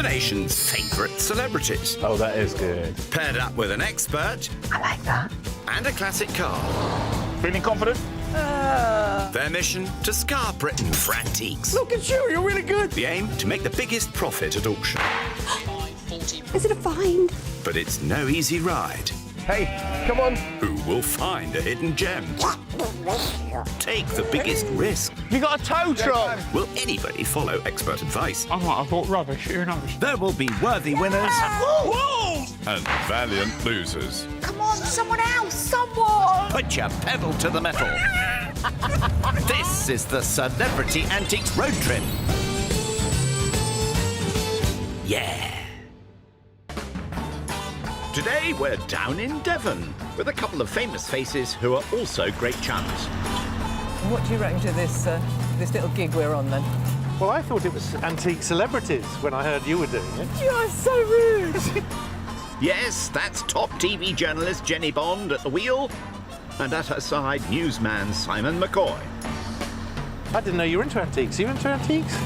the nation's favourite celebrities. Oh, that is good. Paired up with an expert I like that. and a classic car. Feeling confident? Their mission, to scar Britain for antiques. Look at you, you're really good. The aim, to make the biggest profit at auction. Is it a find? But it's no easy ride. Hey, come on. Who will find a hidden gem? Take the biggest risk. You got a tow truck. Will anybody follow expert advice? I might have bought rubbish, who knows? There will be worthy winners Whoa! and valiant losers. Come on, someone else, someone! Put your pedal to the metal. This is the Celebrity Antiques Road Trip. Yeah. Today we're down in Devon with a couple of famous faces who are also great chums. What do you reckon to this little gig we're on then? Well, I thought it was antique celebrities when I heard you were doing it. You are so rude. Yes, that's top TV journalist Jenny Bond at the wheel, and at her side, newsman Simon McCoy. I didn't know you were into antiques. Are you into antiques?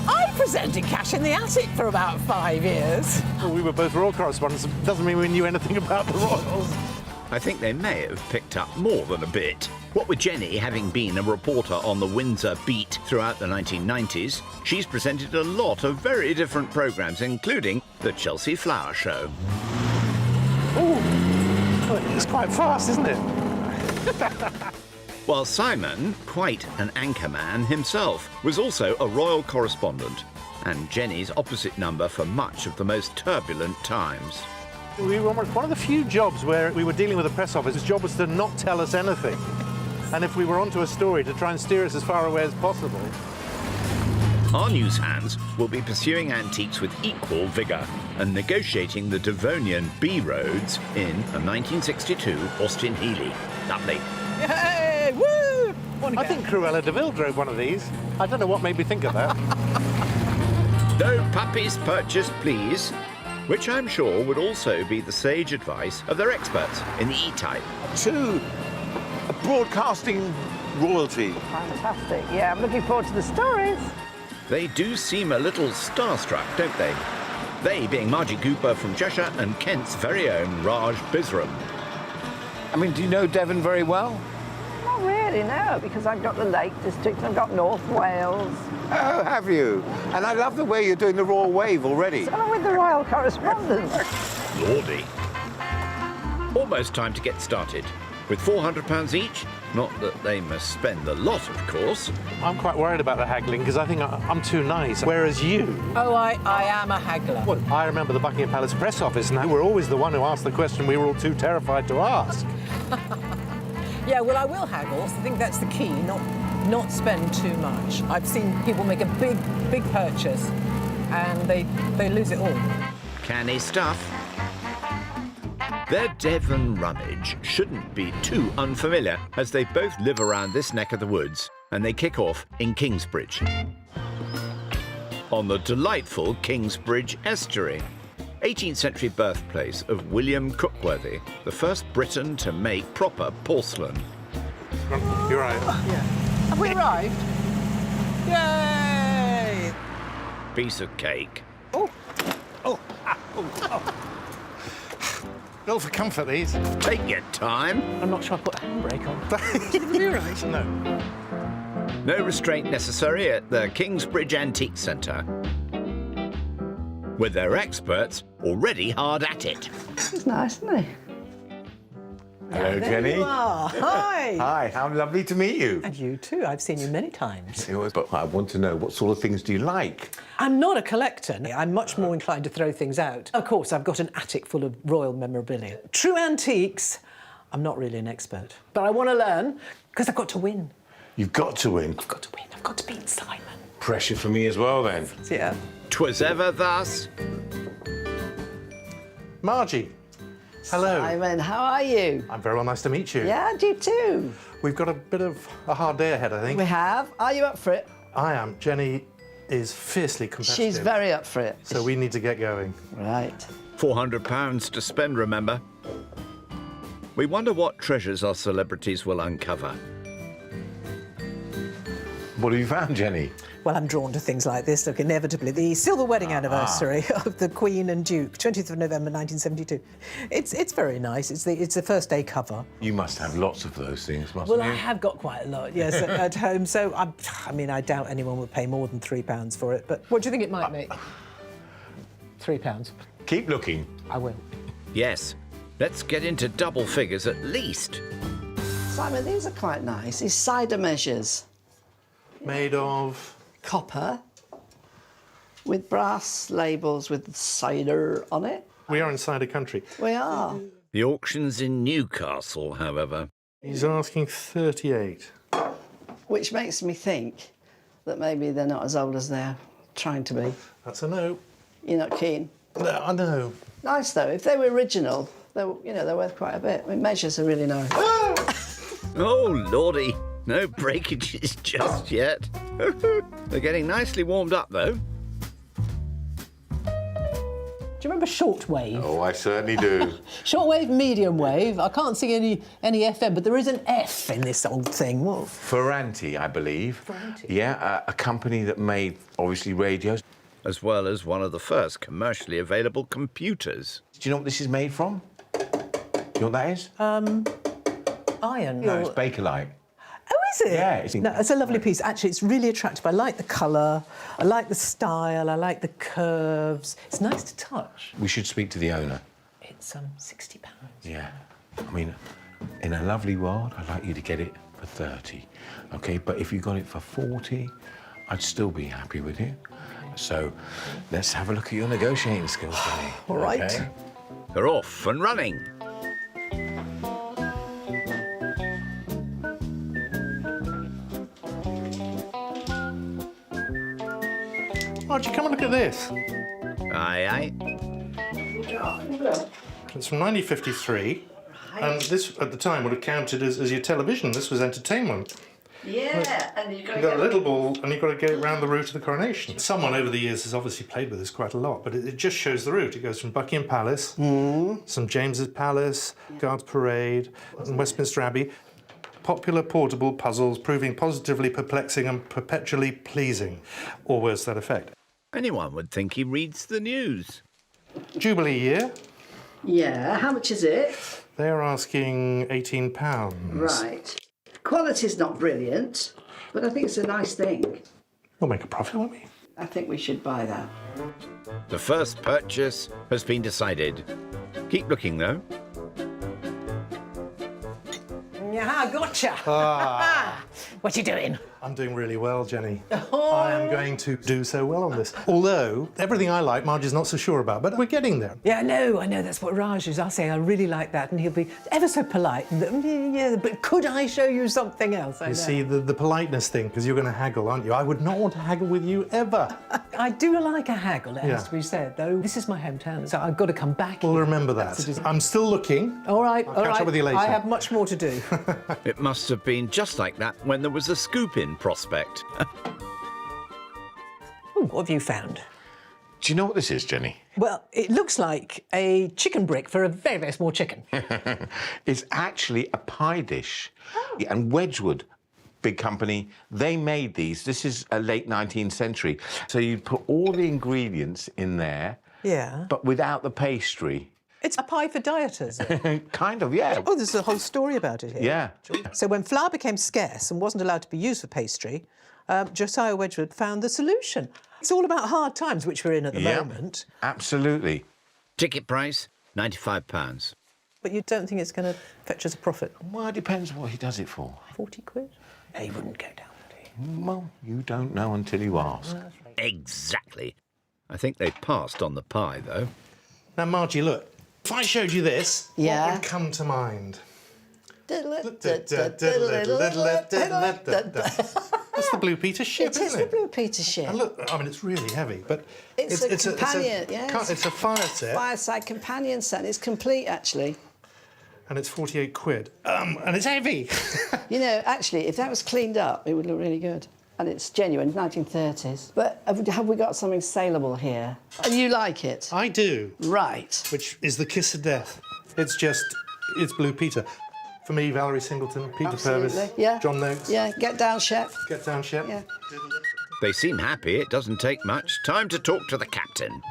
I presented Cash in the Attic for about 5 years. Well, we were both royal correspondents. Doesn't mean we knew anything about the royals. I think they may have picked up more than a bit. What with Jenny having been a reporter on the Windsor beat throughout the 1990s, she's presented a lot of very different programmes, including the Chelsea Flower Show. Oh, it's quite fast, isn't it? While Simon, quite an anchorman himself, was also a royal correspondent and Jenny's opposite number for much of the most turbulent times. We were one of the few jobs where we were dealing with the press office. His job was to not tell us anything. And if we were onto a story, to try and steer us as far away as possible. Our news hands will be pursuing antiques with equal vigour and negotiating the Devonian B roads in a 1962 Austin Healey. Lovely. Yay! Woo! I think Cruella de Vil drove one of these. I don't know what made me think of that. No puppies purchased, please. Which I'm sure would also be the sage advice of their experts in the E-type. To broadcasting royalty. Fantastic. Yeah, I'm looking forward to the stories. They do seem a little starstruck, don't they? They being Margie Cooper from Cheshire and Kent's very own Raj Bisram. I mean, do you know Devon very well? Not really, no, because I've got the Lake District and I've got North Wales. Oh, have you? And I love the way you're doing the Royal Wave already. So I'm with the Royal Correspondence. Lordy. Almost time to get started. With £400 each, not that they must spend a lot, of course. I'm quite worried about the haggling because I think I'm too nice. Whereas you... Oh, I am a haggler. Well, I remember the Buckingham Palace press office and you were always the one who asked the question we were all too terrified to ask. Yeah, well, I will haggle. I think that's the key, not spend too much. I've seen people make a big purchase and they lose it all. Canny stuff. Their Devon rummage shouldn't be too unfamiliar, as they both live around this neck of the woods, and they kick off in Kingsbridge. On the delightful Kingsbridge estuary, 18th century birthplace of William Cookworthy, the first Briton to make proper porcelain. You're right. Yeah. Have we arrived? Yay! Piece of cake. All for comfort, these. Take your time. I'm not sure I put a handbrake on. You're right. No. No restraint necessary at the Kingsbridge Antique Centre, with their experts already hard at it. It's nice, isn't it? Hello, Jenny. You are. Hi. Hi, how lovely to meet you. And you too. I've seen you many times. But I want to know, what sort of things do you like? I'm not a collector. I'm much more inclined to throw things out. Of course, I've got an attic full of royal memorabilia. True antiques, I'm not really an expert. But I want to learn, because I've got to win. You've got to win. I've got to win. I've got to beat Simon. Pressure for me as well, then. Yeah. 'Twas ever thus. Margie. Hello. Simon, how are you? I'm very well, nice to meet you. Yeah, you too. We've got a bit of a hard day ahead, I think. We have. Are you up for it? I am. Jenny is fiercely competitive. She's very up for it. So we need to get going. Right. £400 to spend, remember. We wonder what treasures our celebrities will uncover. What have you found, Jenny? Well, I'm drawn to things like this. Look, inevitably, the silver wedding anniversary of the Queen and Duke, 20th of November 1972. It's very nice. It's the first day cover. You must have lots of those things, mustn't Well, you? I have got quite a lot, yes, at home. So, I mean, I doubt anyone would pay more than £3 for it. But what do you think it might make? £3. Keep looking. I will. Yes, let's get into double figures at least. Simon, these are quite nice. These cider measures. Made of... Copper with brass labels with cider on it. We are in cider country. We are. The auction's in Newcastle, however. He's asking 38. Which makes me think that maybe they're not as old as they're trying to be. That's a no. You're not keen? No, I know. Nice, though. If they were original, they're worth quite a bit. I mean, measures are really nice. Oh, lordy. No breakages just yet. They're getting nicely warmed up, though. Do you remember shortwave? Oh, I certainly do. Shortwave, medium wave. I can't see any FM, but there is an F in this old thing. What? Ferranti, I believe. Ferranti? Yeah, a company that made, obviously, radios. As well as one of the first commercially available computers. Do you know what this is made from? Do you know what that is? Iron. No, it's Bakelite. Oh, is it? Yeah, it's No, it's a lovely piece. Actually, it's really attractive. I like the colour, I like the style, I like the curves. It's nice to touch. We should speak to the owner. It's £60. Yeah. I mean, in a lovely world, I'd like you to get it for 30, OK? But if you got it for 40, I'd still be happy with you. So let's have a look at your negotiating skills, Jenny. All right. Okay? They're off and running. Archie, come and look at this. Aye, aye. It's from 1953, and this, at the time, would have counted as your television. This was entertainment. Yeah, and You've got a little ball, and you've got to get it round the route of the coronation. Someone over the years has obviously played with this quite a lot, but it just shows the route. It goes from Buckingham Palace, St James's Palace, Guards Parade, and Westminster Abbey. Popular portable puzzles proving positively perplexing and perpetually pleasing, or words to that effect. Anyone would think he reads the news. Jubilee year, Yeah, how much is it? they're asking £18. Right. Quality's not brilliant, but I think it's a nice thing. We'll make a profit, won't we? I think we should buy that. The first purchase has been decided. Keep looking, though. Yeah, gotcha. What you doing? I'm doing really well, Jenny. I am going to do so well on this. Although, everything I like, Margie's not so sure about, but we're getting there. Yeah, I know, that's what Raj is. I'll say I really like that, and he'll be ever so polite. And, yeah, but could I show you something else? I know. You see, the politeness thing, because you're going to haggle, aren't you? I would not want to haggle with you ever. I do like a haggle, it has Yeah. to be said, though. This is my hometown, so I've got to come back. We'll remember that. I'm still looking. All right, I'll catch up with you later. I have much more to do. It must have been just like that when there was a scoop in prospect. Ooh, what have you found? Do you know what this is, Jenny? Well, it looks like a chicken brick for a very, very small chicken. It's actually a pie dish. And Wedgwood, big company, they made these. This is a late 19th century. So you put all the ingredients in there, Yeah. but without the pastry. It's a pie for dieters. Kind of, yeah. Oh, there's a whole story about it here. Yeah. So when flour became scarce and wasn't allowed to be used for pastry, Josiah Wedgwood found the solution. It's all about hard times, which we're in at the Yeah. moment. Absolutely. Ticket price, £95. But you don't think it's going to fetch us a profit? Well, it depends what he does it for. 40 quid? He wouldn't go down, would he? Well, you don't know until you ask. Exactly. I think they passed on the pie, though. Now, Margie, look. If I showed you this, Yeah. what would come to mind? That's That's the Blue Peter ship, It is isn't the it? Blue Peter ship. And look, I mean, it's really heavy, but It's a companion, yes. It's a fire set, Fireside companion set. It's complete, actually. and it's 48 quid. And it's heavy. You know, actually, if that was cleaned up, it would look really good. And it's genuine, 1930s. But have we got something saleable here? And you like it? I do, Right. which is the kiss of death. It's Blue Peter. For me, Valerie Singleton, Peter Purvis, Absolutely, yeah. John Noakes. Yeah, get down, chef. Get down, Shep. Yeah. They seem happy. It doesn't take much. Time to talk to the captain.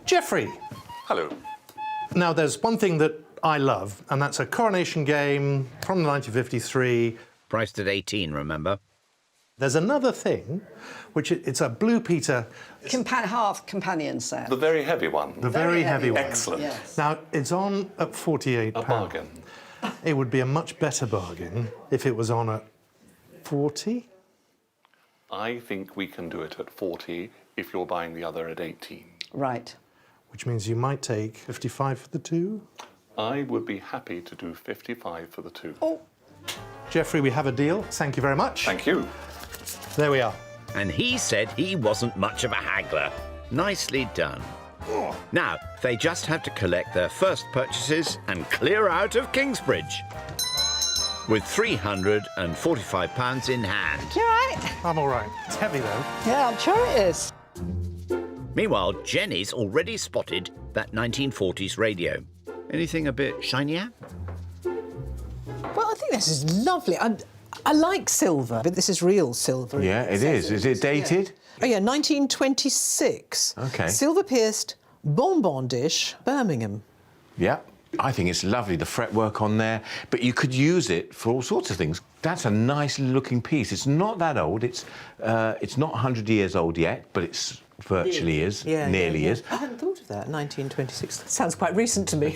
Geoffrey. Hello. Now, there's one thing that I love, and that's a coronation game from 1953. Priced at 18, remember? There's another thing, which it's a Blue Peter. Half companion set. The very heavy one. The very heavy one. Excellent. Yes. Now, it's on at £48. A bargain. It would be a much better bargain if it was on at 40. I think we can do it at 40 if you're buying the other at 18. Right. Which means you might take 55 for the two. I would be happy to do 55 for the two. Oh. Geoffrey, we have a deal. Thank you very much. Thank you. There we are. And he said he wasn't much of a haggler. Nicely done. Now, they just have to collect their first purchases and clear out of Kingsbridge. With £345 in hand. You all right? I'm all right. It's heavy, though. Yeah, I'm sure it is. Meanwhile, Jenny's already spotted that 1940s radio. Anything a bit shinier? Well, I think this is lovely. I like silver, but this is real silver. Yeah, it is. Is it dated? Oh, yeah, 1926. OK. Silver-pierced bonbon dish, Birmingham. Yeah. I think it's lovely, the fretwork on there, but you could use it for all sorts of things. That's a nice-looking piece. It's not that old. It's not 100 years old yet, but it's virtually is, nearly is. I hadn't thought of that, 1926. That sounds quite recent to me.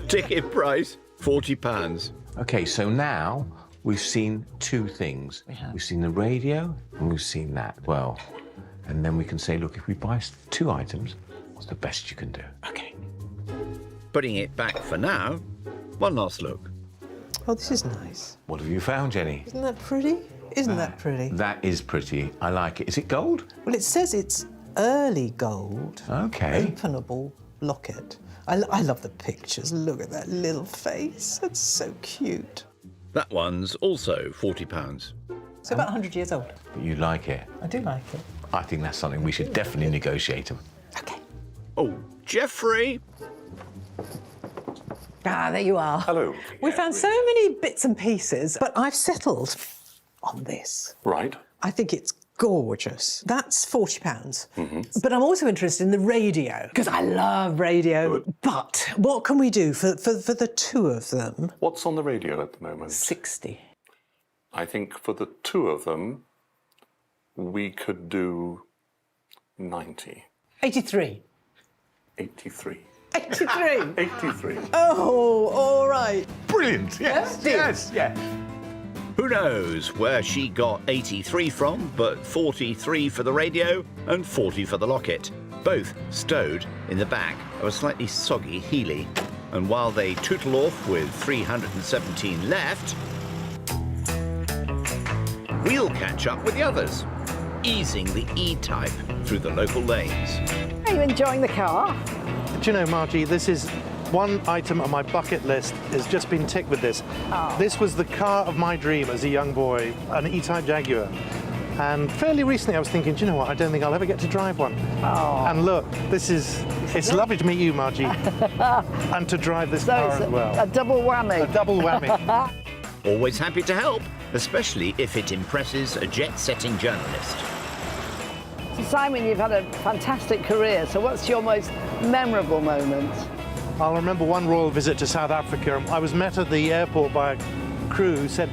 Ticket price, £40. OK, so now we've seen two things. We have. We've seen the radio and we've seen that. Well, and then we can say, look, if we buy two items, what's the best you can do? OK. Putting it back for now, one last look. Oh, this is nice. What have you found, Jenny? Isn't that pretty? Isn't that pretty? That is pretty. I like it. Is it gold? Well, it says it's early gold. OK. Openable locket. I love the pictures. Look at that little face. That's so cute. That one's also £40. So about 100 years old. But you like it. I do like it. I think that's something we should definitely negotiate them. OK. Oh, Geoffrey! Ah, there you are. Hello. We found so many bits and pieces, but I've settled on this. Right. I think it's gorgeous. That's £40. But I'm also interested in the radio, because I love radio. But what can we do for the two of them? What's on the radio at the moment? 60. I think for the two of them, we could do 90. 83. 83. 83. 83. Oh, all right. Brilliant. Yes. Yes. Yeah. Who knows where she got 83 from, but 43 for the radio and 40 for the locket, both stowed in the back of a slightly soggy Healy. And while they tootle off with 317 left, we'll catch up with the others, easing the E-Type through the local lanes. Are you enjoying the car? Do you know, Margie, this is one item on my bucket list has just been ticked with this. Oh. This was the car of my dream as a young boy, an E-Type Jaguar. And fairly recently I was thinking, do you know what, I don't think I'll ever get to drive one. Oh. And look, it's lovely to meet you, Margie, and to drive this car as well. A double whammy. A double whammy. Always happy to help, especially if it impresses a jet-setting journalist. So Simon, you've had a fantastic career. So what's your most memorable moment? I'll remember one royal visit to South Africa. I was met at the airport by a crew who said,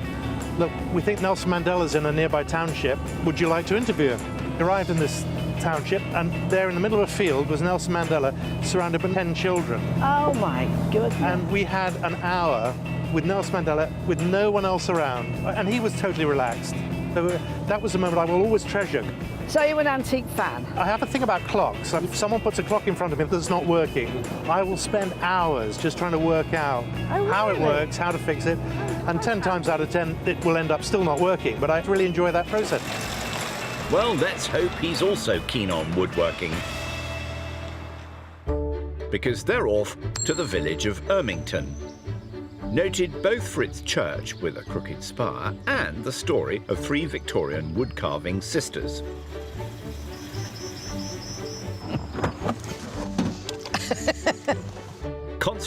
look, we think Nelson Mandela's in a nearby township. Would you like to interview him? We arrived in this township, and there in the middle of a field was Nelson Mandela, surrounded by 10 children. Oh, my goodness. And we had an hour with Nelson Mandela with no one else around. And he was totally relaxed. So that was a moment I will always treasure. So you're an antique fan? I have a thing about clocks. If someone puts a clock in front of me that's not working, I will spend hours just trying to work out how it works, how to fix it. And 10 times out of 10, it will end up still not working. But I really enjoy that process. Well, let's hope he's also keen on woodworking. Because they're off to the village of Ermington. Noted both for its church with a crooked spire and the story of 3 Victorian wood-carving sisters.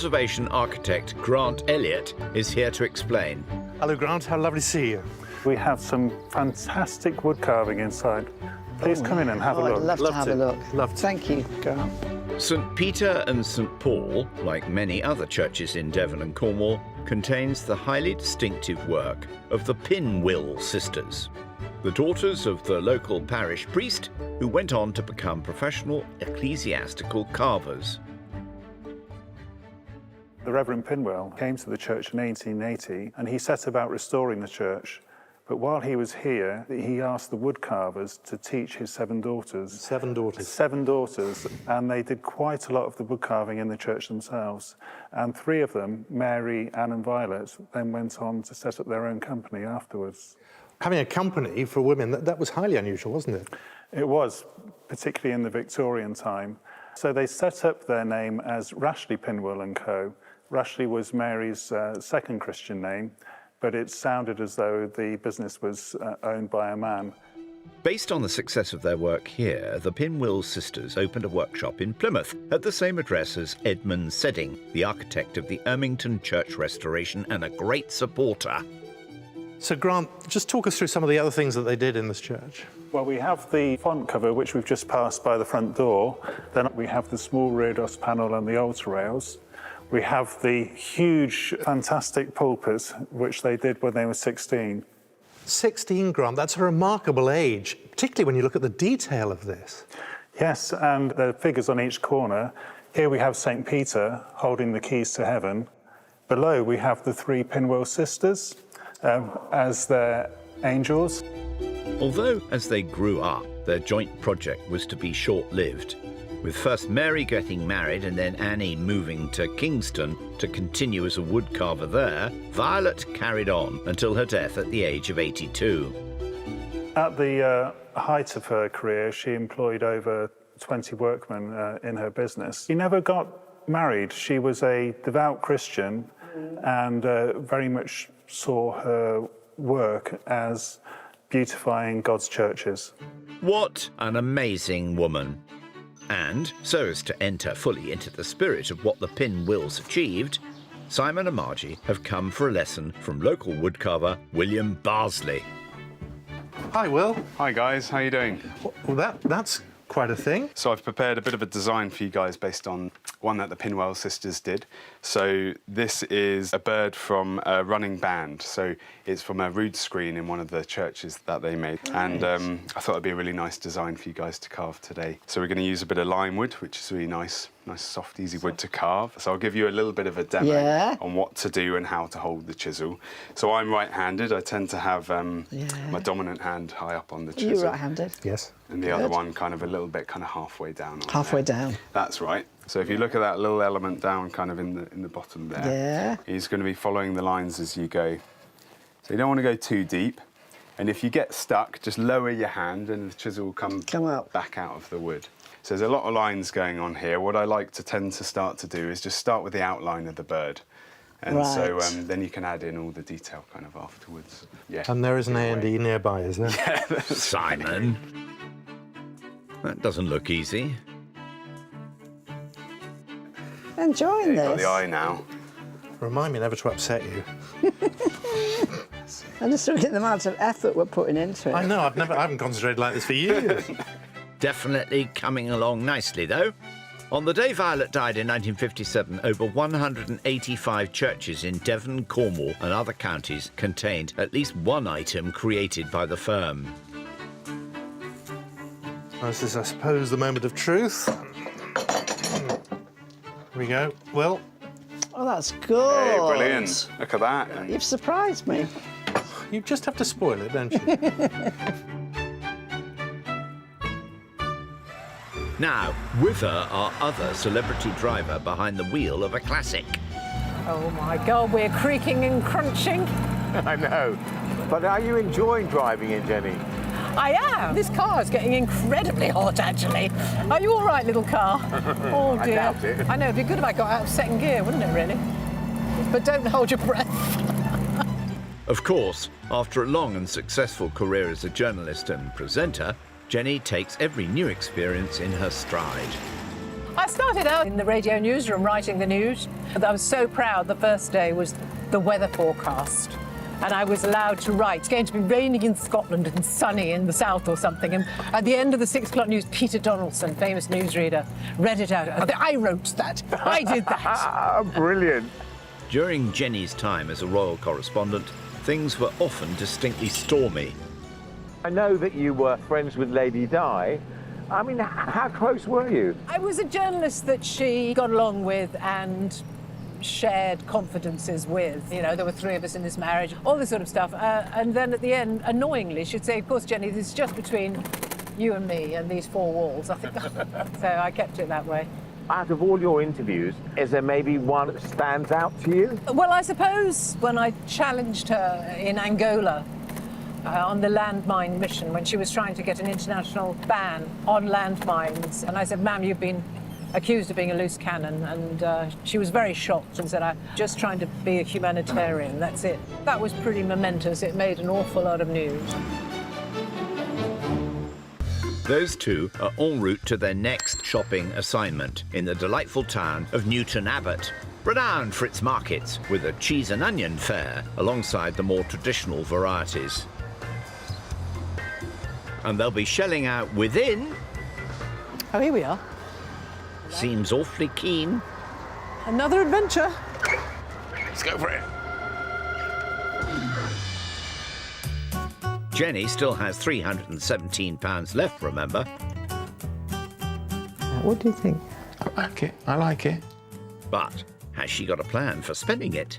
conservation architect Grant Elliott is here to explain. Hello, Grant. How lovely to see you. We have some fantastic wood carving inside. Please come in and have a look. I'd love to have a look. Love to. Thank you, Grant. St Peter and St Paul, like many other churches in Devon and Cornwall, contains the highly distinctive work of the Pinwill sisters, the daughters of the local parish priest who went on to become professional ecclesiastical carvers. The Reverend Pinwill came to the church in 1880 and he set about restoring the church. But while he was here, he asked the wood carvers to teach his 7 daughters. 7 daughters. 7 daughters, and they did quite a lot of the wood carving in the church themselves. And 3 of them, Mary, Anne and Violet, then went on to set up their own company afterwards. Having a company for women, that was highly unusual, wasn't it? It was, particularly in the Victorian time. So they set up their name as Rashley Pinwill & Co. Rashley was Mary's second Christian name, but it sounded as though the business was owned by a man. Based on the success of their work here, the Pinwill sisters opened a workshop in Plymouth at the same address as Edmund Sedding, the architect of the Ermington Church restoration and a great supporter. So, Grant, just talk us through some of the other things that they did in this church. Well, we have the font cover, which we've just passed by the front door. Then we have the small reredos panel and the altar rails. We have the huge, fantastic pulpit, which they did when they were 16. 16, Grant, that's a remarkable age, particularly when you look at the detail of this. Yes, and the figures on each corner. Here we have St. Peter holding the keys to heaven. Below we have the 3 Pinwill sisters as their angels. Although, as they grew up, their joint project was to be short-lived, with first Mary getting married and then Annie moving to Kingston to continue as a woodcarver there, Violet carried on until her death at the age of 82. At the height of her career, she employed over 20 workmen in her business. She never got married. She was a devout Christian and very much saw her work as beautifying God's churches. What an amazing woman. And, so as to enter fully into the spirit of what the Pinwills achieved, Simon and Margie have come for a lesson from local woodcarver William Barsley. Hi, Will. Hi guys, how you doing? Well, that's quite a thing. So I've prepared a bit of a design for you guys based on one that the Pinwill sisters did. So this is a bird from a running band. So it's from a rood screen in one of the churches that they made. Right. And I thought it'd be a really nice design for you guys to carve today. So we're going to use a bit of lime wood, which is really nice, soft, easy wood to carve. So I'll give you a little bit of a demo on what to do and how to hold the chisel. So I'm right-handed. I tend to have my dominant hand high up on the chisel. You're right-handed? Yes. And the other one kind of a little bit kind of halfway down. Halfway down. That's right. So if you look at that little element down kind of in the bottom there, he's going to be following the lines as you go. So you don't want to go too deep. And if you get stuck, just lower your hand and the chisel will come up back out of the wood. So there's a lot of lines going on here. What I like to tend to start to do is just start with the outline of the bird. And so then you can add in all the detail kind of afterwards. Yeah. And there is an A&E nearby, isn't there? Yeah. Simon. That doesn't look easy. Enjoying Got this. the eye now. Remind me never to upset you. I'm just looking at the amount of effort we're putting into it. I know, I haven't concentrated like this for years. Definitely coming along nicely, though. On the day Violet died in 1957, over 185 churches in Devon, Cornwall and other counties contained at least one item created by the firm. This is, I suppose, the moment of truth. Here we go. Will? Oh, that's good. Hey, brilliant. Look at that. You've surprised me. You just have to spoil it, don't you? Now, with her, our other celebrity driver behind the wheel of a classic. Oh my God, we're creaking and crunching. I know. But are you enjoying driving in, Jenny? I am. This car is getting incredibly hot, actually. Are you all right, little car? Oh, dear. I doubt it. I know, it'd be good if I got out of second gear, wouldn't it, really? But don't hold your breath. Of course, after a long and successful career as a journalist and presenter, Jenny takes every new experience in her stride. I started out in the radio newsroom writing the news. I was so proud the first day was the weather forecast. And I was allowed to write, it's going to be raining in Scotland and sunny in the south or something. And at the end of the 6 o'clock news, Peter Donaldson, famous newsreader, read it out. I wrote that. I did that. Brilliant. During Jenny's time as a royal correspondent, things were often distinctly stormy. I know that you were friends with Lady Di. I mean, how close were you? I was a journalist that she got along with and shared confidences with. You know, there were 3 of us in this marriage, all this sort of stuff. And then at the end, annoyingly, she'd say, of course, Jenny, this is just between you and me and these 4 walls. I think so I kept it that way. Out of all your interviews, is there maybe one that stands out to you? Well, I suppose when I challenged her in Angola on the landmine mission, when she was trying to get an international ban on landmines, and I said, ma'am, you've been accused of being a loose cannon, and she was very shocked and said, I'm just trying to be a humanitarian, that's it. That was pretty momentous. It made an awful lot of news. Those two are en route to their next shopping assignment in the delightful town of Newton Abbot, renowned for its markets with a cheese and onion fair alongside the more traditional varieties. And they'll be shelling out within. Oh, here we are. Seems awfully keen. Another adventure. Let's go for it. Jenny still has £317 left, remember? What do you think? I like it. I like it. But has she got a plan for spending it?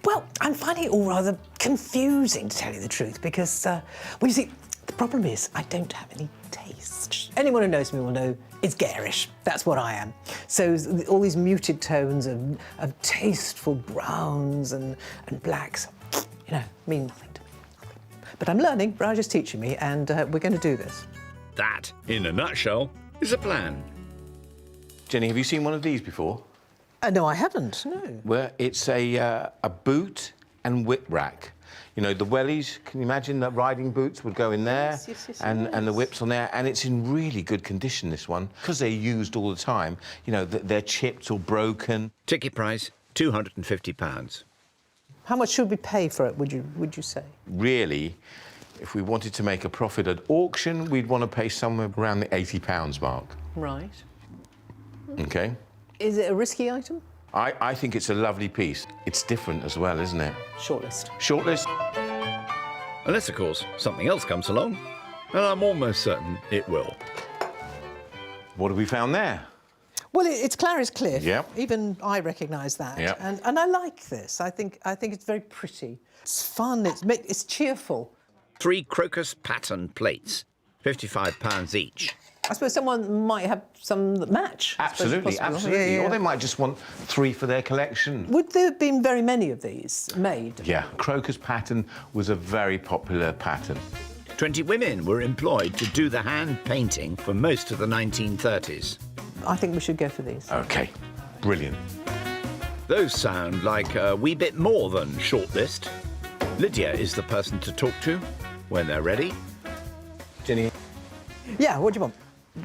Well, I'm finding it all rather confusing, to tell you the truth, because, well, you see, the problem is I don't have any taste. Anyone who knows me will know it's garish. That's what I am. So all these muted tones of tasteful browns and blacks, you know, mean nothing to me. But I'm learning. Raj is teaching me, and we're going to do this. That, in a nutshell, is a plan. Jenny, have you seen one of these before? No, I haven't, no. Well, it's a boot and whip rack. You know, the wellies, can you imagine that riding boots would go in there? Yes, and the whips on there, and it's in really good condition, this one, because they're used all the time. You know, they're chipped or broken. Ticket price, £250. How much should we pay for it, would you say? Really, if we wanted to make a profit at auction, we'd want to pay somewhere around the £80 mark. Right. OK? Is it a risky item? I think it's a lovely piece. It's different as well, isn't it? Shortlist. Shortlist. Unless, of course, something else comes along, and I'm almost certain it will. What have we found there? Well, it's Clary's Cliff. Yep. Even I recognise that. Yep. And I like this. I think it's very pretty. It's fun. It's cheerful. 3 crocus pattern plates, £55 each. I suppose someone might have some that match. Absolutely, absolutely. Or they might just want 3 for their collection. Would there have been very many of these made? Yeah, crocus pattern was a very popular pattern. 20 women were employed to do the hand painting for most of the 1930s. I think we should go for these. OK, brilliant. Those sound like a wee bit more than shortlist. Lydia is the person to talk to when they're ready. Jenny, Yeah, what do you want?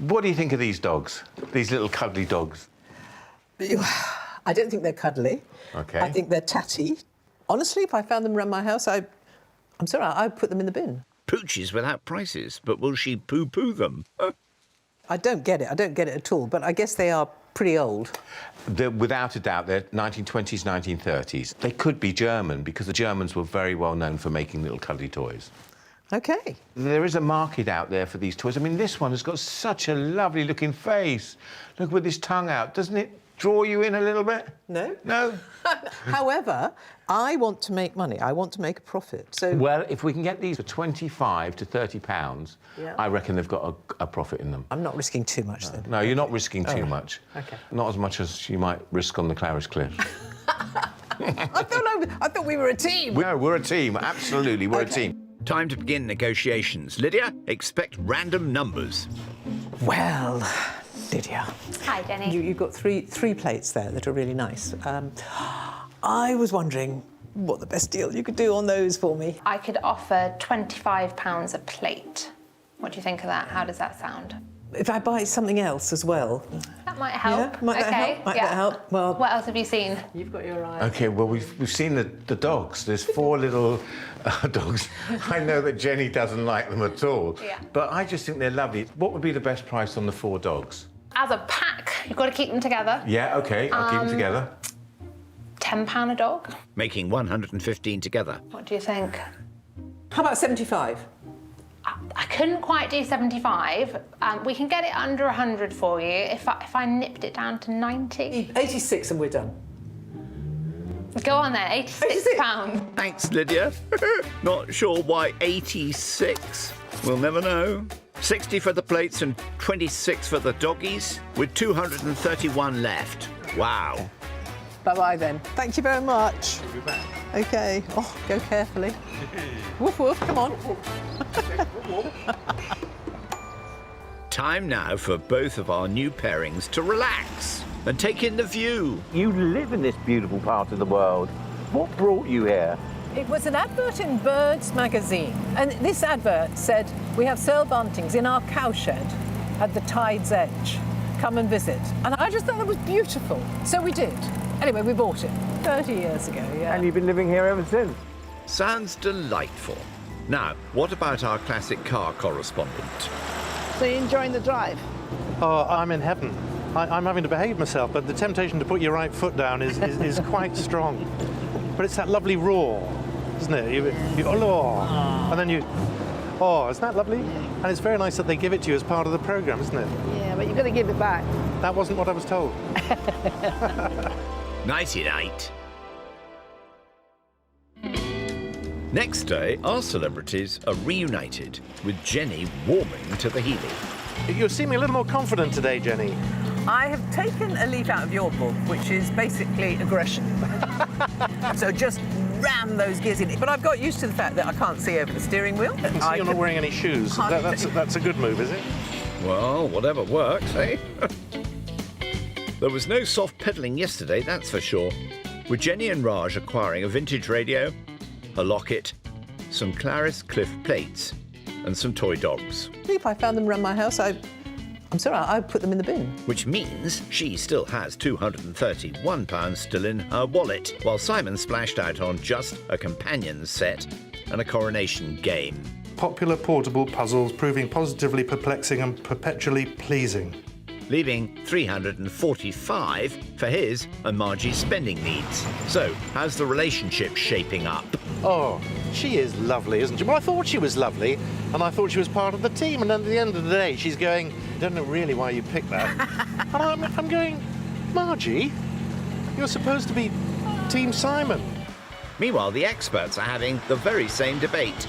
what do you think of these dogs? These little cuddly dogs? I don't think they're cuddly. OK. I think they're tatty. Honestly, if I found them around my house, I'm sorry, I'd put them in the bin. Pooches without prices, but will she poo-poo them? I don't get it. I don't get it at all. But I guess they are pretty old. Without a doubt, they're 1920s, 1930s. They could be German, because the Germans were very well known for making little cuddly toys. OK. There is a market out there for these toys. I mean, this one has got such a lovely-looking face. Look with his tongue out. Doesn't it draw you in a little bit? No. No? However, I want to make money. I want to make a profit. So, Well, if we can get these for £25 to £30, Yeah. I reckon they've got a profit in them. I'm not risking too much then. No, you're not risking too much. OK. Not as much as you might risk on the Clarice Cliff. I thought we were a team. We're a team. Absolutely, we're a team. Time to begin negotiations. Lydia, expect random numbers. Well, Lydia. Hi, Jenny. You've got three plates there that are really nice. I was wondering what the best deal you could do on those for me. I could offer £25 a plate. What do you think of that? How does that sound? If I buy something else as well. That That might help. Yeah, might that okay. help? Might that help? Well, what else have you seen? You've got your eye. Okay, well, we've seen the dogs. There's 4 little dogs. I know that Jenny doesn't like them at all. Yeah. But I just think they're lovely. What would be the best price on the 4 dogs? As a pack, you've got to keep them together. Yeah, okay, I'll keep them together. £10 a dog. Making 115 together. What do you think? how about 75? I couldn't quite do 75. We can get it under 100 for you if I nipped it down to 90. 86 and we're done. Go on then, £86. Thanks, Lydia. Not sure why 86. We'll never know. 60 for the plates and 26 for the doggies, with 231 left. Wow. Bye-bye then. Thank you very much. OK. Oh, go carefully. Woof, woof, come on. Time now for both of our new pairings to relax and take in the view. You live in this beautiful part of the world. What brought you here? It was an advert in Birds magazine, and this advert said, we have Searle Buntings in our cowshed at the tide's edge. Come and visit. And I just thought that was beautiful, so we did. Anyway, we bought it 30 years ago, yeah. And you've been living here ever since? Sounds delightful. Now, what about our classic car correspondent? So you're enjoying the drive? Oh, I'm in heaven. I'm having to behave myself, but the temptation to put your right foot down is quite strong. But it's that lovely roar, isn't it? You oh, and then you, oh, isn't that lovely? And it's very nice that they give it to you as part of the programme, isn't it? Yeah, but you've got to give it back. That wasn't what I was told. Nighty-night. Next day, our celebrities are reunited, with Jenny warming to the Healy. You seem a little more confident today, Jenny. I have taken a leaf out of your book, which is basically aggression. So just ram those gears in. But I've got used to the fact that I can't see over the steering wheel. So you're not wearing any shoes. That's a good move, is it? Well, whatever works, eh? There was no soft pedalling yesterday, that's for sure. With Jenny and Raj acquiring a vintage radio, a locket, some Clarice Cliff plates, and some toy dogs. If I found them around my house, I'm sorry, I'd put them in the bin. Which means she still has £231 still in her wallet, while Simon splashed out on just a companion's set and a coronation game. Popular portable puzzles proving positively perplexing and perpetually pleasing. Leaving $345 for his and Margie's spending needs. So, how's the relationship shaping up? Oh, she is lovely, isn't she? Well, I thought she was lovely, and I thought she was part of the team, and then at the end of the day, she's going, I don't know really why you picked that. And I'm going, Margie, you're supposed to be Team Simon. Meanwhile, the experts are having the very same debate.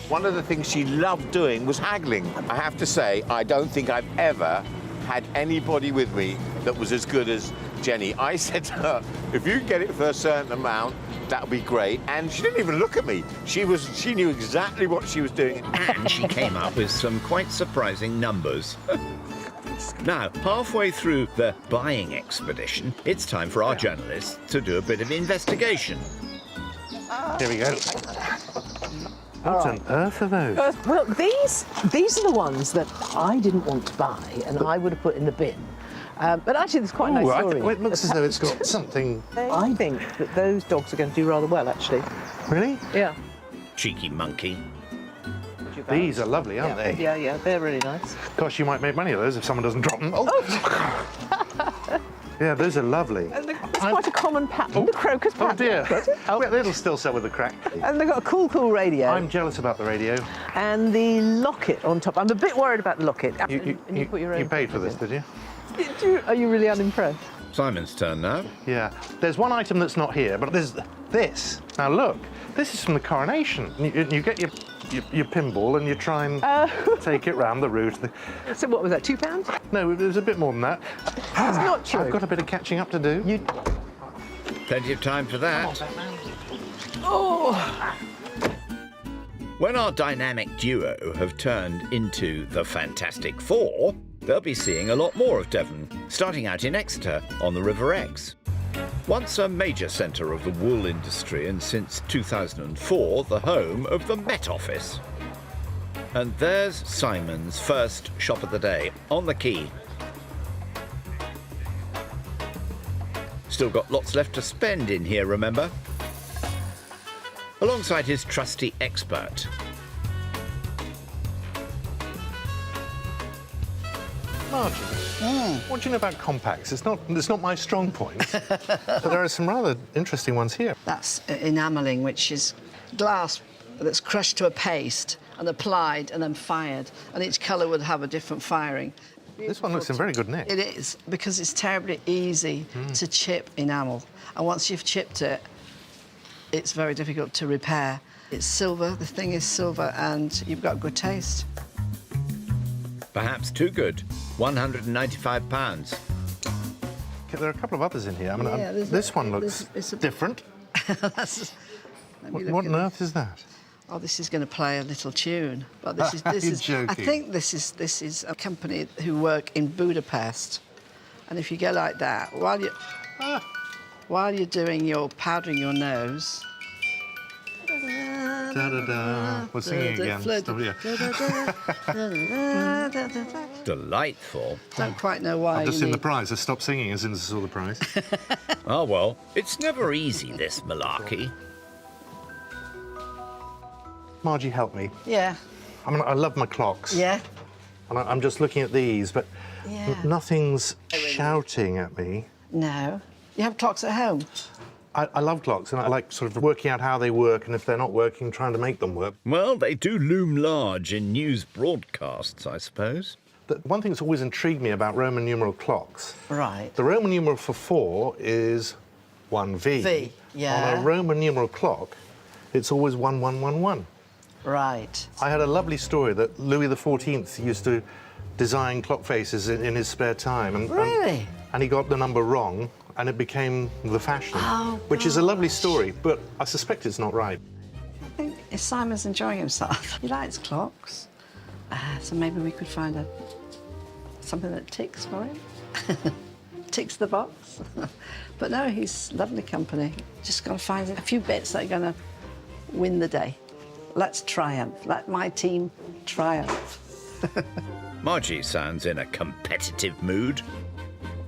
One of the things she loved doing was haggling. I have to say, I don't think I've ever had anybody with me that was as good as Jenny. I said to her, if you can get it for a certain amount, that would be great. And she didn't even look at me. She knew exactly what she was doing. And she came up with some quite surprising numbers. Now, halfway through the buying expedition, it's time for our journalists to do a bit of investigation. Here we go. What on earth are those? Well, these are the ones that I didn't want to buy and I would have put in the bin. But actually, there's quite a nice story. It looks as though it's got something... I think that those dogs are going to do rather well, actually. Really? Yeah. Cheeky monkey. These are lovely, aren't they? Yeah, they're really nice. Gosh, you might make money of those if someone doesn't drop them. Oh. Yeah, those are lovely. And it's quite a common pattern, the crocus pattern. Oh, dear. Well, it'll still sell with the crack. And they've got a cool radio. I'm jealous about the radio. And the locket on top. I'm a bit worried about the locket. You put your own paid for this, did you? Did you? Are you really unimpressed? Simon's turn now. Yeah. There's one item that's not here, but there's this. Now, look. This is from the coronation. You get your pinball and you try and take it round the route. So what was that, £2? No, it was a bit more than that. That's not true. I've got a bit of catching up to do. Plenty of time for that. Oh! When our dynamic duo have turned into the Fantastic Four, they'll be seeing a lot more of Devon, starting out in Exeter on the River Exe. Once a major centre of the wool industry and since 2004 the home of the Met Office. And there's Simon's first shop of the day, on the quay. Still got lots left to spend in here, remember? Alongside his trusty expert. Margie, what do you know about compacts? It's not my strong point, but there are some rather interesting ones here. That's enamelling, which is glass that's crushed to a paste and applied and then fired, and each colour would have a different firing. This one looks in very good nick. It is, because it's terribly easy to chip enamel. And once you've chipped it, it's very difficult to repair. It's silver, the thing is silver, and you've got good taste. Perhaps too good. £195. Okay, there are a couple of others in here. I mean, Yeah, this one looks different. What on earth is that? Oh, this is going to play a little tune. But this is You're I joking. think this is a company who work in Budapest. And if you go like that, while you're doing your powdering your nose. Da-da-da. We're singing again. Stop here. Delightful. Don't quite know why. I've just you seen the need- prize. I stopped singing as soon as I saw the prize. Ah, well, it's never easy, this malarkey. Margie, help me. Yeah, I mean, I love my clocks. yeah. And I'm just looking at these, but Yeah. nothing's shouting at me. No. You have clocks at home? I love clocks, and I like sort of working out how they work, and if they're not working, trying to make them work. Well, they do loom large in news broadcasts, I suppose. The one thing that's always intrigued me about Roman numeral clocks, Right. the Roman numeral for 4 is 1V. V, yeah. On a Roman numeral clock, it's always 1111. Right. I had a lovely story that Louis XIV used to design clock faces in his spare time. Really? And he got the number wrong, and it became the fashion, which is a lovely story, but I suspect it's not right. I think Simon's enjoying himself. He likes clocks. So maybe we could find something that ticks for him. Ticks the box. But no, he's lovely company. Just got to find a few bits that are going to win the day. Let's triumph. Let my team triumph. Margie sounds in a competitive mood.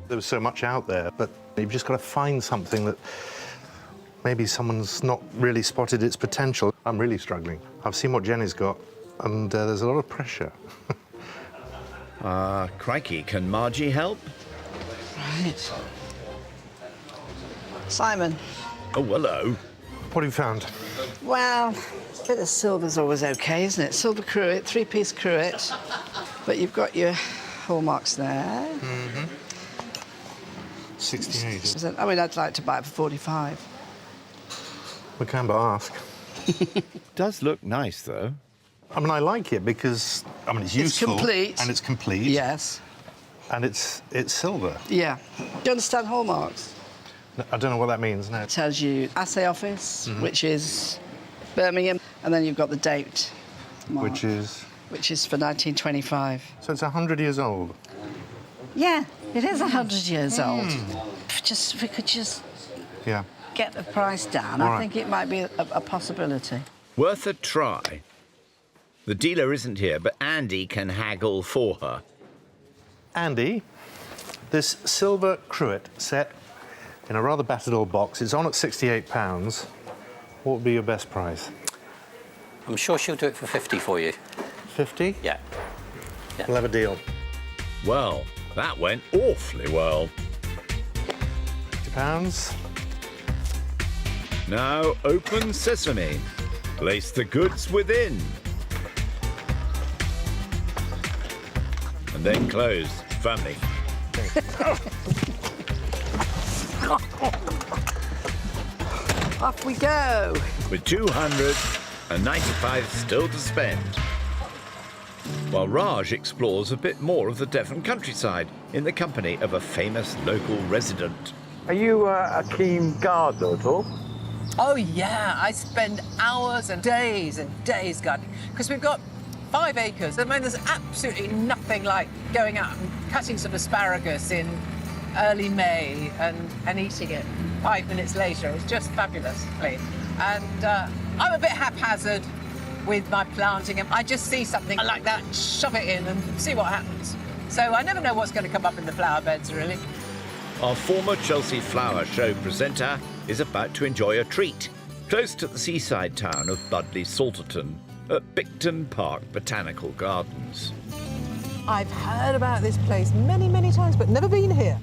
There was so much out there, but you've just got to find something that maybe someone's not really spotted its potential. I'm really struggling. I've seen what Jenny's got, and there's a lot of pressure. Crikey, can Margie help? Right. Simon. Oh, hello. What have you found? Well, a bit of silver's always okay, isn't it? Silver cruet, three-piece cruet. But you've got your hallmarks there. 68. I mean, I'd like to buy it for 45. We can but ask. Does look nice, though. I mean, I like it because, I mean, it's useful. complete. And it's complete. Yes. And it's silver. Yeah. Do you understand hallmarks? No, I don't know what that means, no. It tells you assay office, which is Birmingham, and then you've got the date mark, Which is... which is for 1925. So it's 100 years old. Yeah, it is 100 years old. If we could just Yeah. get the price down, All I right. think it might be a possibility. Worth a try. The dealer isn't here, but Andy can haggle for her. Andy, this silver cruet set in a rather battered old box, it's on at £68. What would be your best price? I'm sure she'll do it for 50 for you. 50? Yeah. We'll have a deal. Well, that went awfully well. £50. Now open sesame. Place the goods within. And then close firmly. Off we go. With 295 still to spend. While Raj explores a bit more of the Devon countryside in the company of a famous local resident. Are you a keen gardener at all? Oh, yeah. I spend hours and days gardening because we've got 5 acres. I mean, there's absolutely nothing like going out and cutting some asparagus in early May and eating it 5 minutes later. It's just fabulously. And I'm a bit haphazard with my planting. I just see something like that, shove it in and see what happens. So I never know what's going to come up in the flower beds, really. Our former Chelsea Flower Show presenter is about to enjoy a treat close to the seaside town of Budleigh Salterton at Bicton Park Botanical Gardens. I've heard about this place many, many times, but never been here.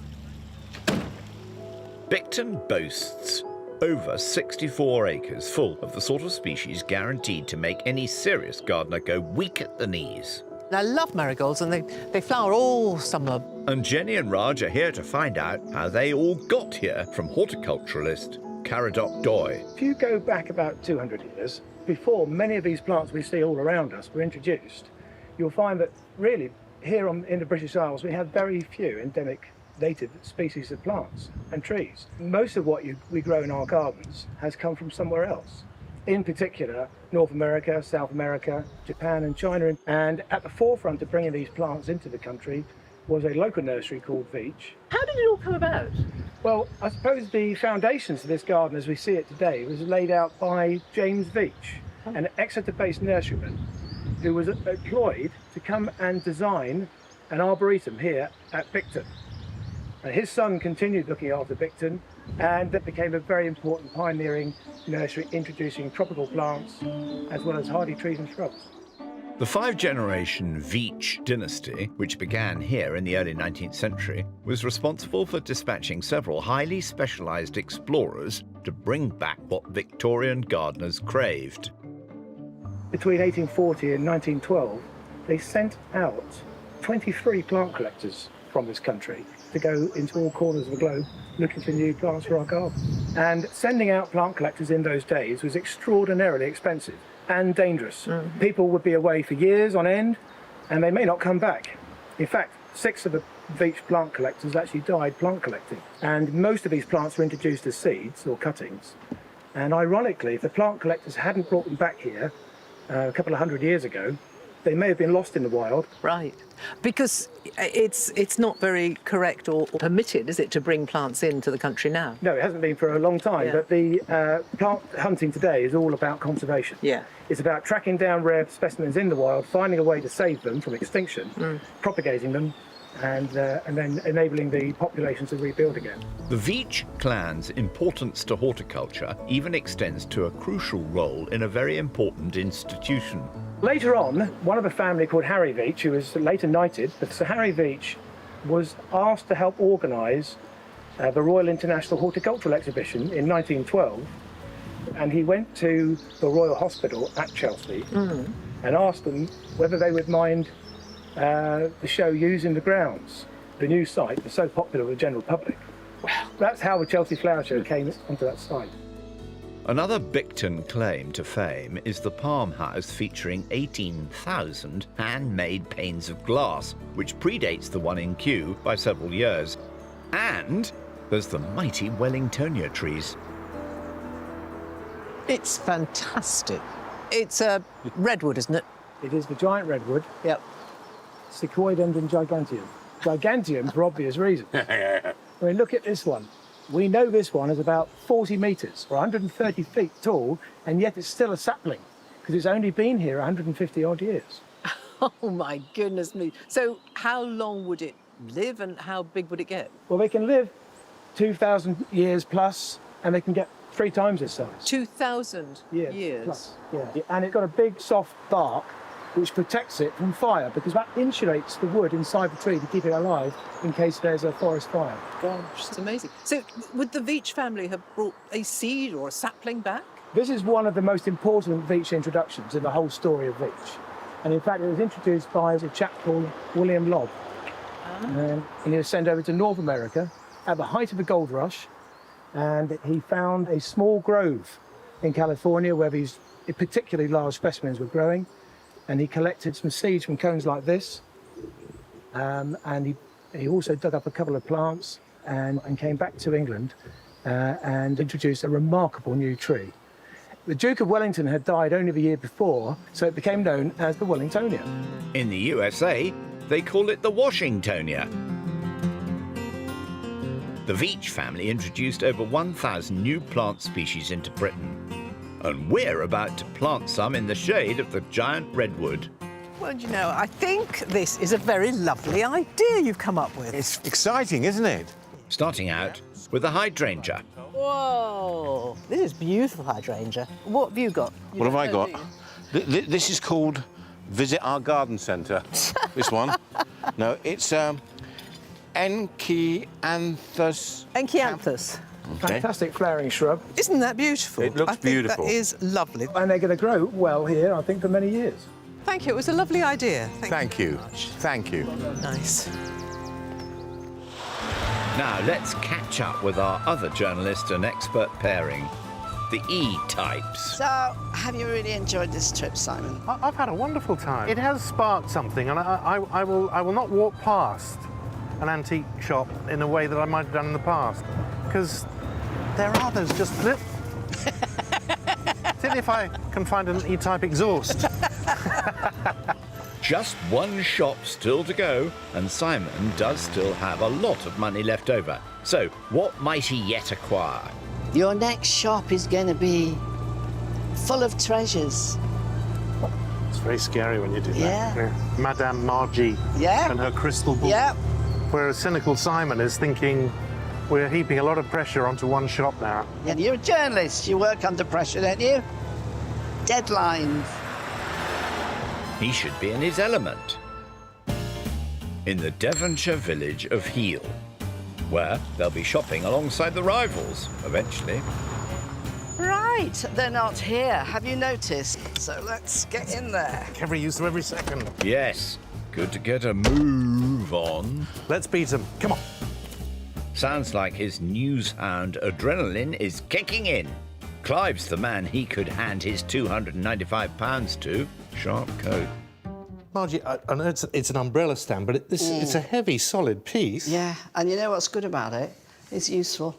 Bicton boasts over 64 acres full of the sort of species guaranteed to make any serious gardener go weak at the knees. I love marigolds and they flower all summer. And Jenny and Raj are here to find out how they all got here from horticulturalist Caradoc Doy. If you go back about 200 years, before many of these plants we see all around us were introduced, you'll find that really here in the British Isles we have very few endemic native species of plants and trees. Most of what we grow in our gardens has come from somewhere else. In particular, North America, South America, Japan and China. And at the forefront of bringing these plants into the country was a local nursery called Veitch. How did it all come about? Well, I suppose the foundations of this garden as we see it today was laid out by James Veitch, an Exeter-based nurseryman who was employed to come and design an arboretum here at Bicton. And his son continued looking after Bicton, and that became a very important pioneering nursery introducing tropical plants as well as hardy trees and shrubs. The five-generation Veitch dynasty, which began here in the early 19th century, was responsible for dispatching several highly specialised explorers to bring back what Victorian gardeners craved. Between 1840 and 1912, they sent out 23 plant collectors from this country to go into all corners of the globe looking for new plants for our gardens. And sending out plant collectors in those days was extraordinarily expensive and dangerous. People would be away for years on end and they may not come back. In fact, 6 of the Veitch plant collectors actually died plant collecting. And most of these plants were introduced as seeds or cuttings. And ironically, if the plant collectors hadn't brought them back here a couple of hundred years ago, they may have been lost in the wild. Right. Because it's not very correct or permitted, is it, to bring plants into the country now? No, it hasn't been for a long time, Yeah. but the plant hunting today is all about conservation. Yeah. It's about tracking down rare specimens in the wild, finding a way to save them from extinction, propagating them, and then enabling the population to rebuild again. The Veitch clan's importance to horticulture even extends to a crucial role in a very important institution. Later on, one of the family called Harry Veitch, who was later knighted, but Sir Harry Veitch was asked to help organise the Royal International Horticultural Exhibition in 1912, and he went to the Royal Hospital at Chelsea and asked them whether they would mind the show using the grounds. The new site was so popular with the general public. That's how the Chelsea Flower Show came onto that site. Another Bicton claim to fame is the Palm House featuring 18,000 handmade panes of glass, which predates the one in Kew by several years. And there's the mighty Wellingtonia trees. It's fantastic. It's a redwood, isn't it? It is the giant redwood. Yep. Sequoiadendron giganteum. Giganteum for obvious reasons. I mean, look at this one. We know this one is about 40 metres or 130 feet tall, and yet it's still a sapling because it's only been here 150 odd years. Oh my goodness me. So how long would it live and how big would it get? Well, they can live 2,000 years plus, and they can get 3 times this size. 2,000 years? Plus, yeah. And it's got a big soft bark which protects it from fire because that insulates the wood inside the tree to keep it alive in case there's a forest fire. Gosh, it's amazing. So would the Veitch family have brought a seed or a sapling back? This is one of the most important Veitch introductions in the whole story of Veitch. And in fact, it was introduced by a chap called William Lobb. And he was sent over to North America at the height of the gold rush, and he found a small grove in California where these particularly large specimens were growing. And he collected some seeds from cones like this, and he also dug up a couple of plants and came back to England and introduced a remarkable new tree. The Duke of Wellington had died only the year before, so it became known as the Wellingtonia. In the USA, they call it the Washingtonia. The Veitch family introduced over 1,000 new plant species into Britain. And we're about to plant some in the shade of the giant redwood. Well, you know, I think this is a very lovely idea you've come up with. It's exciting, isn't it? starting out with a hydrangea. Whoa! This is beautiful hydrangea. What have you got? What have I got? This is called Visit Our Garden Centre. This one. No, it's Enkianthus. Enkianthus. Okay. Fantastic flowering shrub. Isn't that beautiful? It looks I think beautiful. That is lovely. And they're going to grow well here, I think, for many years. Thank you. It was a lovely idea. Thank you. very much. Thank you. Nice. Now let's catch up with our other journalist and expert pairing, the E-types. So, have you really enjoyed this trip, Simon? I've had a wonderful time. It has sparked something, and I will not walk past an antique shop in a way that I might have done in the past, because there are those just little... See if I can find an E-type exhaust. Just one shop still to go, and Simon does still have a lot of money left over. So, what might he yet acquire? Your next shop is going to be full of treasures. It's very scary when you do that. Yeah. Madame Margie Yeah. and her crystal ball. Yep. Whereas cynical Simon is thinking we're heaping a lot of pressure onto one shop now. Yeah, you're a journalist. You work under pressure, don't you? Deadlines. He should be in his element. In the Devonshire village of Heel, where they'll be shopping alongside the rivals, eventually. Right, they're not here. Have you noticed? So let's get in there. Every use of every second. Yes, good to get a move on. Let's beat them. Come on. Sounds like his news hound adrenaline is kicking in. Clive's the man he could hand his £295 to. Sharp coat. Margie, I know it's an umbrella stand, but it's a heavy, solid piece. Yeah, and you know what's good about it? It's useful.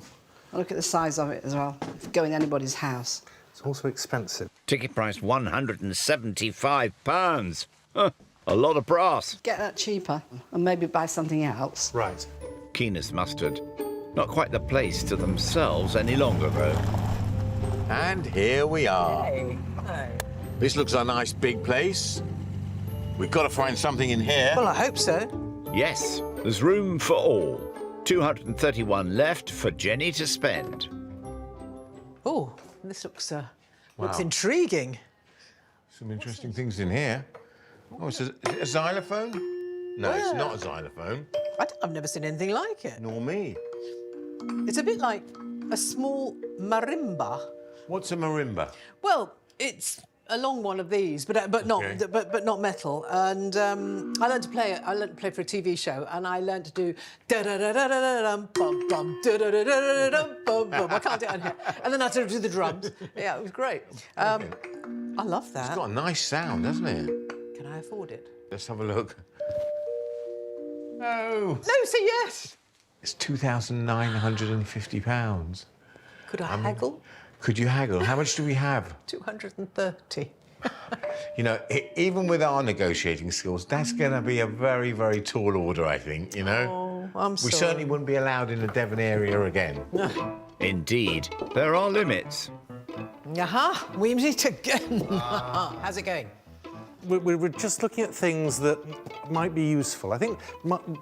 Look at the size of it as well. If you go in anybody's house. It's also expensive. Ticket price £175. Huh, a lot of brass. Get that cheaper and maybe buy something else. Right. Keen as mustard. Not quite the place to themselves any longer, though. And here we are. This looks a nice big place. We've got to find something in here. Well, I hope so. Yes, there's room for all. 231 left for Jenny to spend. Oh, this looks Wow. intriguing. Some interesting things in here. Oh, is it a xylophone? No, it's not a xylophone. I've never seen anything like it. Nor me. It's a bit like a small marimba. What's a marimba? Well, it's a long one of these, but not Okay. but not metal. And I learned to play it. I learned to play for a TV show, and I learned to do da da da da da da dum bum bum da da da da da dum bum bum. I can't do it on here. And then I had to do the drums. Yeah, it was great. I love that. It's got a nice sound, hasn't it? Can I afford it? Let's have a look. No. No, say yes. It's £2,950. Could I haggle? Could you haggle? How much do we have? 230. You know, even with our negotiating skills, that's going to be a very, very tall order, I think, you know? Oh, I'm sorry. We certainly wouldn't be allowed in the Devon area again. Indeed, there are limits. Aha, we need to go. How's it going? We're just looking at things that might be useful. I think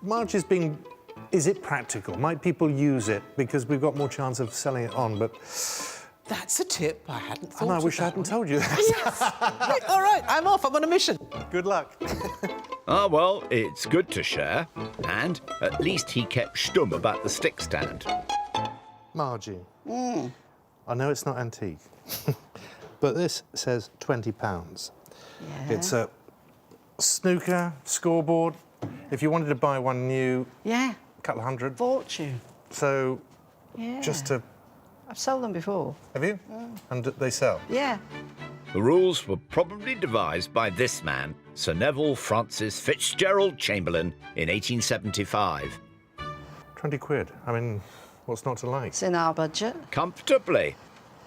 Marge is being... Is it practical? Might people use it? Because we've got more chance of selling it on, but... That's a tip I hadn't thought And I of wish I that hadn't one. told you that. Yes. Right, all right, I'm off. I'm on a mission. Good luck. Ah, well, it's good to share. And at least he kept stum about the stick stand. Margie, I know it's not antique, but this says £20. Yeah. It's a snooker, scoreboard. If you wanted to buy one new, Yeah. a couple of hundred. Fortune. So, Yeah. just to... I've sold them before. Have you? And they sell? Yeah. The rules were probably devised by this man, Sir Neville Francis Fitzgerald Chamberlain, in 1875. 20 quid. I mean, what's not to like? It's in our budget. Comfortably.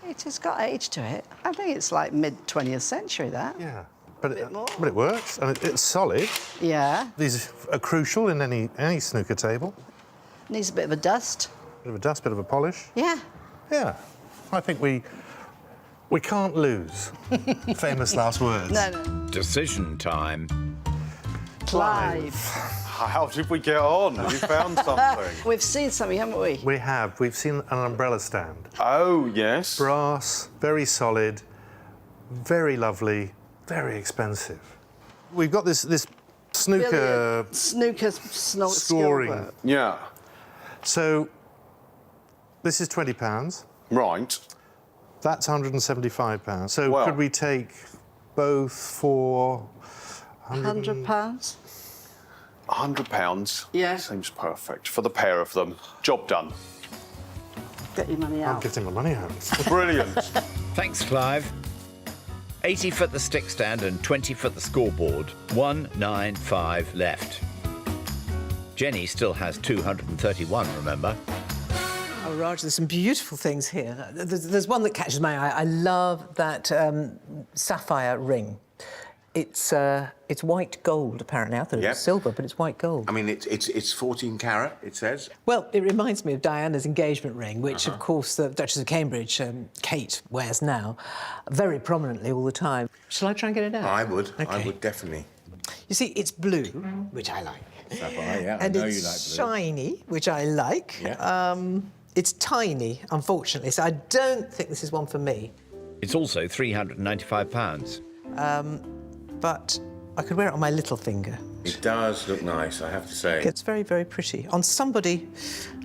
It has got age to it. I think it's like mid-20th century, that. Yeah, but bit more. but it works, and it's solid. Yeah. These are crucial in any snooker table. Needs a bit of a dust. Bit of a dust, bit of a polish. Yeah. Yeah, I think we can't lose. Famous last words. No, no. Decision time. Clive. How did we get on? You found something. We've seen something, haven't we? We have. We've seen an umbrella stand. Oh, yes. Brass, very solid, very lovely, very expensive. We've got this snooker scoring. Yeah. So this is £20. Right. That's £175. So Well. could we take both for £100? £100? Yeah. Seems perfect for the pair of them. Job done. Get your money I'm out. getting my money out. Brilliant. Thanks, Clive. 80 for the stick stand and 20 for the scoreboard. 195 left. Jenny still has 231, remember? Oh, Raj, there's some beautiful things here. There's one that catches my eye. I love that sapphire ring. It's white gold, apparently. I thought it was silver, but it's white gold. I mean, it's 14 carat, it says. Well, it reminds me of Diana's engagement ring, which, of course, the Duchess of Cambridge, Kate, wears now, very prominently all the time. Shall I try and get it out? I would. Okay. I would definitely. You see, it's blue, which I like. Sapphire, yeah. And I know it's you like blue. shiny, which I like. Yeah. It's tiny, unfortunately, so I don't think this is one for me. It's also £395. But I could wear it on my little finger. It does look nice, I have to say. It's very, very pretty. On somebody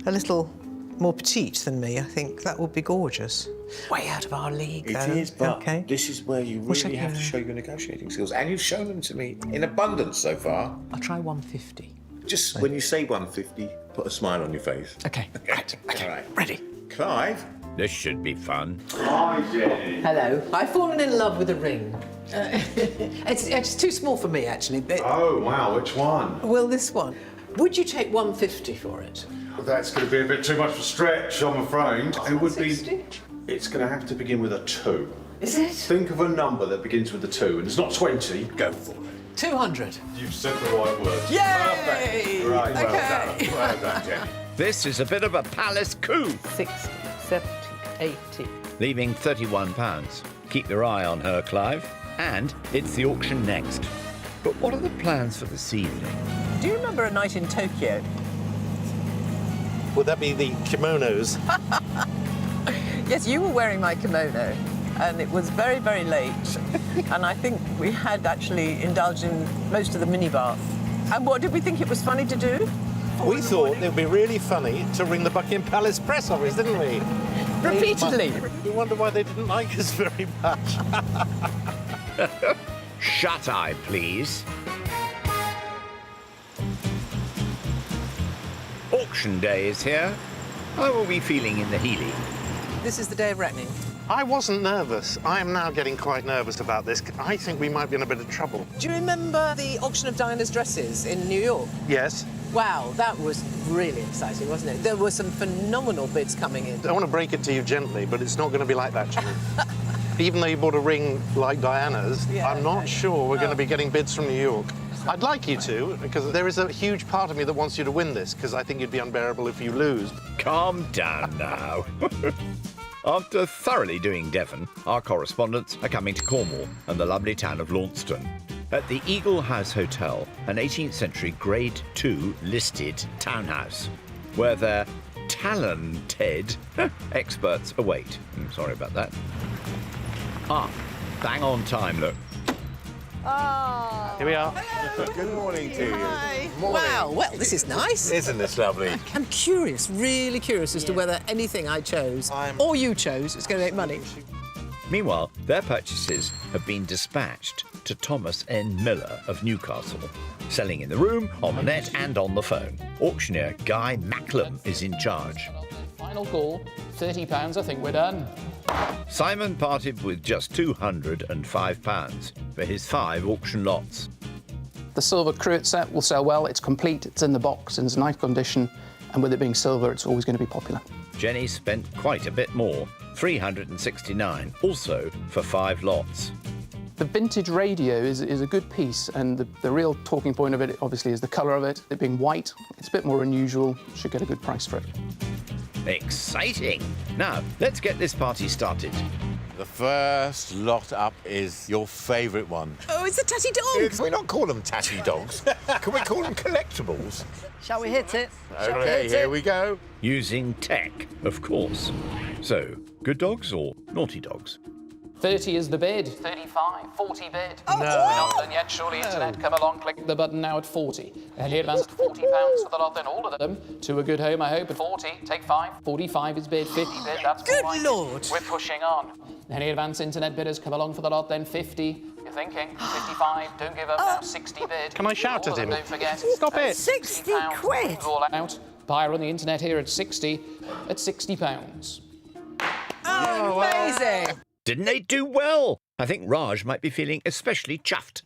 a little more petite than me, I think that would be gorgeous. Way out of our league, It though. is, but okay. this is where you Wish I really have to could- show your negotiating skills. And you've shown them to me in abundance so far. I'll try 150. Just when you say 150, put a smile on your face. Okay, right, okay, All right. ready. Clive? This should be fun. Hi, Jenny. Hello. I've fallen in love with a ring. It's too small for me, actually. But, Oh, wow, which one? well, this one. Would you take 150 for it? Well, that's going to be a bit too much of a stretch, I'm afraid. It would be... 160? It's going to have to begin with a 2. Is it? Think of a number that begins with a 2, and it's not 20. Go for it. 200. You've said the right words. Yay! Perfect. Right, well Okay. done. Well done, Jenny. This is a bit of a palace coup, 60, 70, 80. leaving £31. Keep your eye on her, Clive. And it's the auction next. But what are the plans for this evening? Do you remember a night in Tokyo? Would that be the kimonos? Yes, you were wearing my kimono, and it was very, very late. And I think we had actually indulged in most of the minibar. And what, did we think it was funny to do? We thought it would be really funny to ring the Buckingham Palace press office, didn't we? Repeatedly. We wonder why they didn't like us very much. Shut eye, please. Auction day is here. How are we feeling in the Healy? This is the day of reckoning. I wasn't nervous. I am now getting quite nervous about this. I think we might be in a bit of trouble. Do you remember the auction of Diana's dresses in New York? Yes. Wow, that was really exciting, wasn't it? There were some phenomenal bids coming in. I want to break it to you gently, but it's not going to be like that, Jimmy. Even though you bought a ring like Diana's, Yeah, I'm not okay. sure we're going to be getting bids from New York. I'd like you to, because there is a huge part of me that wants you to win this, because I think you'd be unbearable if you lose. Calm down now. After thoroughly doing Devon, our correspondents are coming to Cornwall and the lovely town of Launceston. At the Eagle House Hotel, an 18th century Grade 2 listed townhouse, where their talented experts await. Sorry about that. Ah, bang on time, look. Oh. Here we are. Good morning to you. Hi. Morning. Wow, well, this is nice. Isn't this lovely? I'm curious, really curious as to whether anything I chose or you chose is going to make money. Meanwhile, their purchases have been dispatched to Thomas N. Miller of Newcastle, selling in the room, on the net and on the phone. Auctioneer Guy Macklem is in charge. Final call, £30, I think we're done. Simon parted with just £205 for his 5 auction lots. The silver cruet set will sell well. It's complete, it's in the box, it's in nice condition, and with it being silver, it's always going to be popular. Jenny spent quite a bit more, £369, also for 5 lots. The vintage radio is a good piece, and the real talking point of it, obviously, is the colour of it. It being white, it's a bit more unusual. Should get a good price for it. Exciting! Now, let's get this party started. The first lot up is your favourite one. Oh, it's the tatty dog. Can we not call them tatty dogs? Can we call them collectibles? Shall we hit it? Shall we Okay, hit here it? we go. Using tech, of course. So, good dogs or naughty dogs? 30 is the bid. 35, 40 bid. Oh, No. Not done yet, surely, Internet. Come along, click the button now at 40. And he advanced £40 for the lot, then all of them. To a good home, I hope. At 40, take 5. 45 is bid, 50 bid, that's Good more like Lord. it. We're pushing on. And he advanced Internet bidders, come along for the lot, then 50. You're thinking, 55, don't give up now, 60 bid. Can I shout All at of him? them, don't forget. Stop it. 60 quid. All out. Buyer on the Internet here at 60. At £60. Oh, amazing. Didn't they do well? I think Raj might be feeling especially chuffed.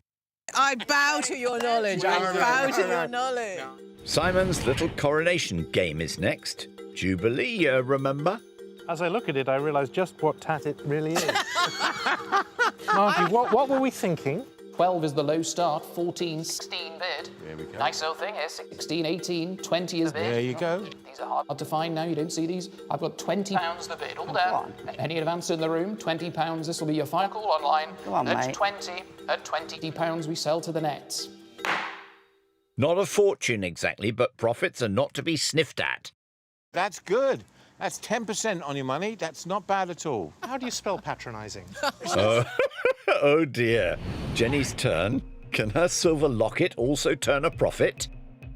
I bow to your knowledge. I bow to your knowledge. Simon's little coronation game is next. Jubilee, remember? As I look at it, I realise just what tat it really is. Margie, what were we thinking? 12 is the low start, 14, 16 bid. There we go. Nice little thing here, 16, 18, 20 is bid. There you go. These are hard to find now, you don't see these. I've got £20 the bid, all down. Any advance in the room, £20, this will be your final call online. Go on, at mate. 20, at £20 we sell to the nets. Not a fortune exactly, but profits are not to be sniffed at. That's good. That's 10% on your money. That's not bad at all. How do you spell patronising? Oh dear. Jenny's turn. Can her silver locket also turn a profit?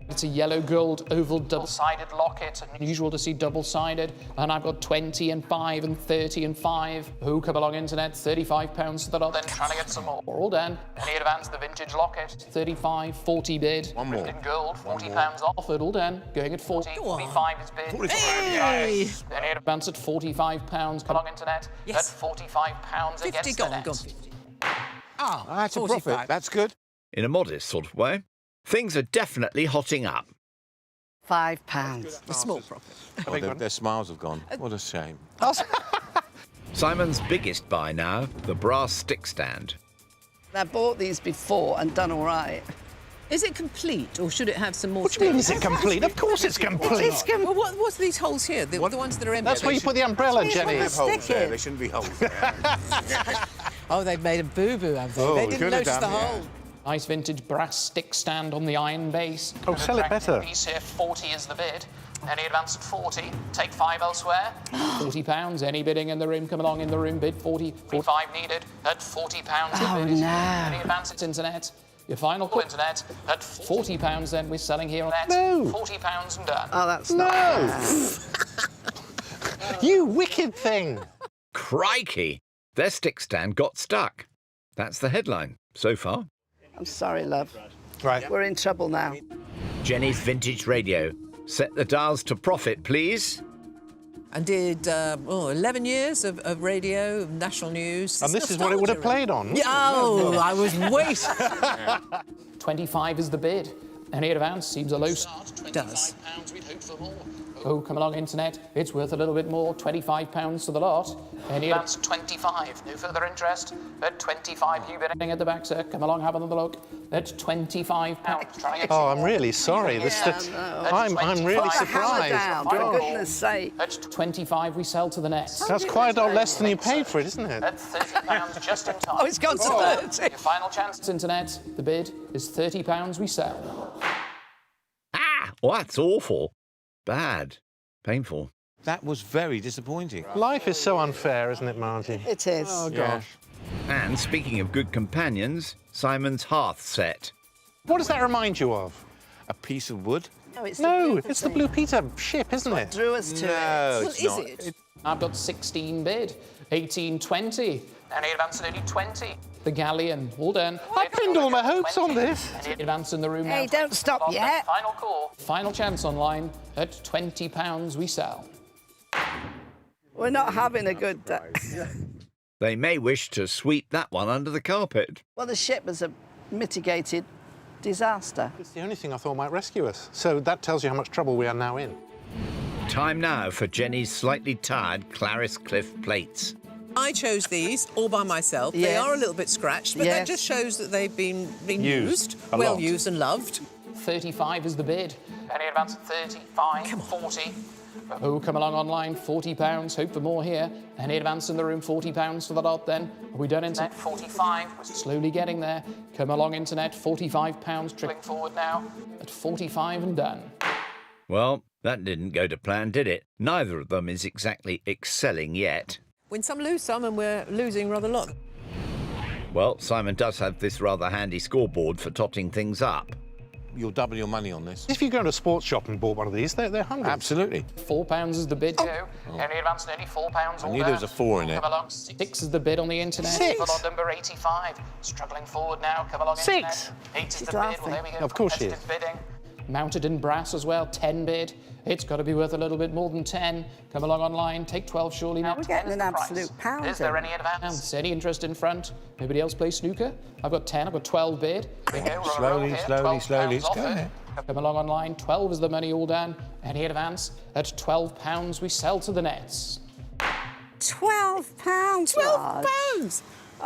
It's a yellow gold oval double-sided locket, unusual to see double-sided. And I've got 20 and 5 and 30 and 5. Who come along Internet? £35 to the lot. Then trying to get some more. All done. Any advance the vintage locket? 35, 40 bid. One more. In gold, £40 offered. All done. Going at 40. 45 is bid. 45. Hey! Any advance at £45. Come along Internet. Yes. At £45 50 against gone, the net. gone 50. Ah, That's a 45. profit. That's good. In a modest sort of way. Things are definitely hotting up. £5. A small profit. Oh, their smiles have gone. What a shame. Simon's biggest buy now, the brass stick stand. I bought these before and done all right. Is it complete, or should it have some more What do you mean, is sticks? it complete? Of course it's complete. Well, what's these holes here? The ones that are empty? That's where you put the umbrella, That's Jenny. where you put the Holes there. stick There in. shouldn't be holes there. Oh, they've made a boo-boo, have they? Oh, They didn't could have notice done, the yeah. hole. Nice vintage brass stick stand on the iron base. Oh, sell it better. Piece here, 40 is the bid. Any advance at 40, take 5 elsewhere. £40, any bidding in the room, come along in the room, bid 40, 45 needed, at £40 Oh, the bid. no. Any advance at Internet, your final call Internet, at £40 then we're selling here on net. No. £40 and done. Oh, that's not bad. You wicked thing. Crikey! Their stick stand got stuck. That's the headline so far. I'm sorry, love. Right. We're in trouble now. Jenny's vintage radio. Set the dials to profit, please. And did 11 years of radio, of national news. And It's this is what it would have nostalgia, played on. really. Yeah, oh, I was waiting. 25 is the bid. Any advance seems a low start. Does. £25, we'd hope for more. Oh, come along, Internet. It's worth a little bit more. £25 to the lot. Any advance? 25. No further interest. At 25, you bidding at the back, sir. Come along, have another look. At £25. Trying to Oh, I'm really sorry. I'm really Put the hammer surprised. down, for goodness sake. At 25, we sell to the net. That's quite a lot less than you paid for it, isn't it? At £30, just in time. Oh, it's gone to 30. Your final chance, Internet. The bid is £30, we sell. Ah! Well, that's awful. Bad. Painful. That was very disappointing. Life is so unfair, isn't it, Margie? It is. Oh, gosh. And speaking of good companions, Simon's hearth set. What does that remind you of? A piece of wood? No, it's No, the it's the Blue Peter ship, isn't it? drew us to it. No, Well, it's is not. it? I've got 16 bid, 18, 20. Any advance at only 20. The galleon, all done. I pinned all my hopes on this. Any advance in the room Hey, now. don't stop yet. Final call. Final chance online. At £20 we sell. We're not having a good day. They may wish to sweep that one under the carpet. Well, the ship was a mitigated disaster. It's the only thing I thought might rescue us. So that tells you how much trouble we are now in. Time now for Jenny's slightly tired Clarice Cliff plates. I chose these all by myself. They Yes. are a little bit scratched, but that Yes. just shows that they've been Used used, a well lot. used and loved. 35 is the bid. Any advance at 35, 40. Oh, come along online, £40. Hope for more here. Any advance in the room, £40 for the lot then. Are we done internet? 45. We're slowly getting there. Come along internet, £45. Trickling forward now at 45 and done. Well, that didn't go to plan, did it? Neither of them is exactly excelling yet. Win some, lose some, and we're losing rather a lot. Well, Simon does have this rather handy scoreboard for totting things up. You'll double your money on this. If you go to a sports shop and bought one of these, they're hundreds. Absolutely. £4 is the bid, Joe. Any advance, nearly £4 I knew there was a 4 in it. Come along. 6 is the bid on the internet. 6? For lot number 85. Struggling forward now. Come along, 6? internet. 8 is She's the bid. laughing. Well, there we go. Of course she is. Competitive bidding. Mounted in brass as well. 10 bid. It's got to be worth a little bit more than 10. Come along online. Take 12 surely now. We're getting an absolute pound. Is there any advance? Any interest in front? Nobody else play snooker? I've got 10. I've got 12 bid. There we go. We're on a roll Slowly, here. slowly, £12 slowly. It's offered. going there. Come along online. 12 is the money all done. Any advance? At £12 we sell to the nets. £12. £12?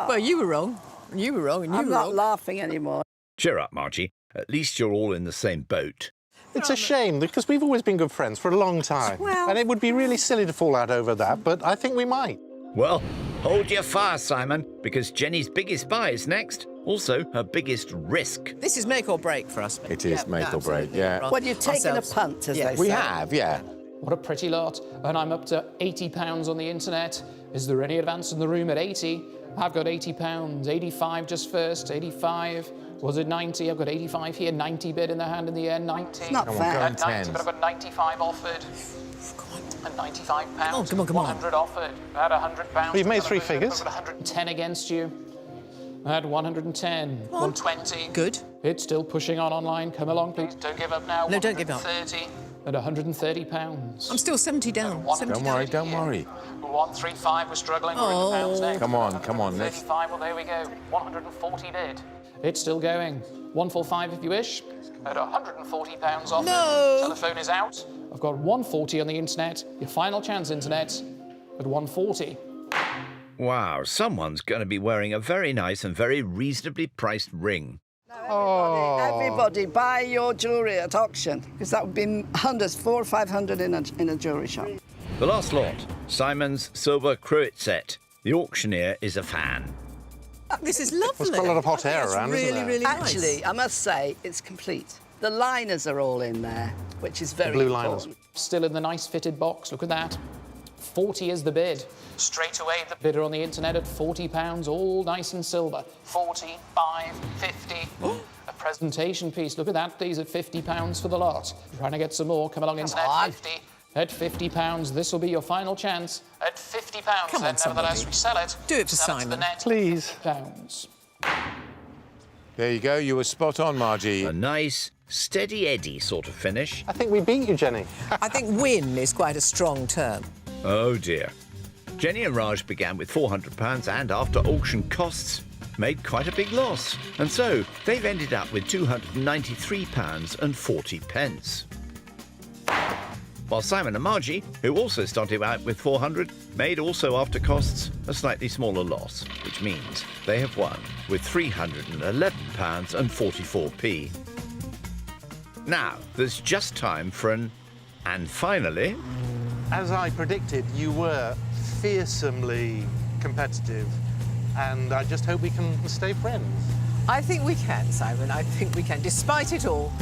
Well, you were wrong. You were wrong, and you I'm were not wrong. laughing anymore. Cheer up, Margie. At least you're all in the same boat. It's a shame, because we've always been good friends for a long time. Well- And it would be really silly to fall out over that, but I think we might. Well, hold your fire, Simon, because Jenny's biggest buy is next. Also, her biggest risk. This is make or break for us. It is make or break, yeah. Well, you've taken a punt, as they say. We have, yeah. What a pretty lot. And I'm up to £80 on the internet. Is there any advance in the room at 80? I've got £80. 85 just first. 85. Was it 90? I've got 85 here. 90 bid in the hand in the end. 90. It's not Come on, fair. go on, At 90, tens. but I've got 95 offered. And £95. Come on, come on. 100 offered. At £100. We've made 3 figures. I've got 110 against you. At 110. 120. Good. It's still pushing on online. Come along, please. Don't give up now. No, don't give up. 130. At £130. I'm still 70 down. 70 Don't down. worry, don't worry. 135, we're struggling. We're Oh. in the pounds next. Come on, come on, let's... 35, well, there we go. 140 bid. It's still going. 145 if you wish. At £140 off. No. Telephone is out. I've got 140 on the internet. Your final chance, internet, at 140. Wow, someone's going to be wearing a very nice and very reasonably priced ring. Everybody buy your jewellery at auction, because that would be hundreds, 400 or 500 in a jewellery shop. The last lot, Simon's silver cruet set. The auctioneer is a fan. This is lovely. There's quite a lot of hot air It's around, isn't really, there? really nice. Actually, I must say, it's complete. The liners are all in there, which is very blue liners. important. Still in the nice fitted box. Look at that. 40 is the bid. Straight away, the bidder on the internet at £40, all nice and silver. 45, 50. A presentation piece. Look at that. These at £50 for the lot. Trying to get some more. Come along, internet. on. 50. At £50, this will be your final chance. At £50, Come then on, somebody. nevertheless we sell it. Do it for Sell to the Simon. net. Please. Pounds. There you go, you were spot on, Margie. A nice, steady Eddie sort of finish. I think we beat you, Jenny. I think win is quite a strong term. Oh dear. Jenny and Raj began with £400 and, after auction costs, made quite a big loss. And so they've ended up with £293.40. While Simon and Margie, who also started out with 400, made also after costs a slightly smaller loss, which means they have won with £311.44p. Now, there's just time for an and finally. As I predicted, you were fearsomely competitive, and I just hope we can stay friends. I think we can, Simon. I think we can. Despite it all,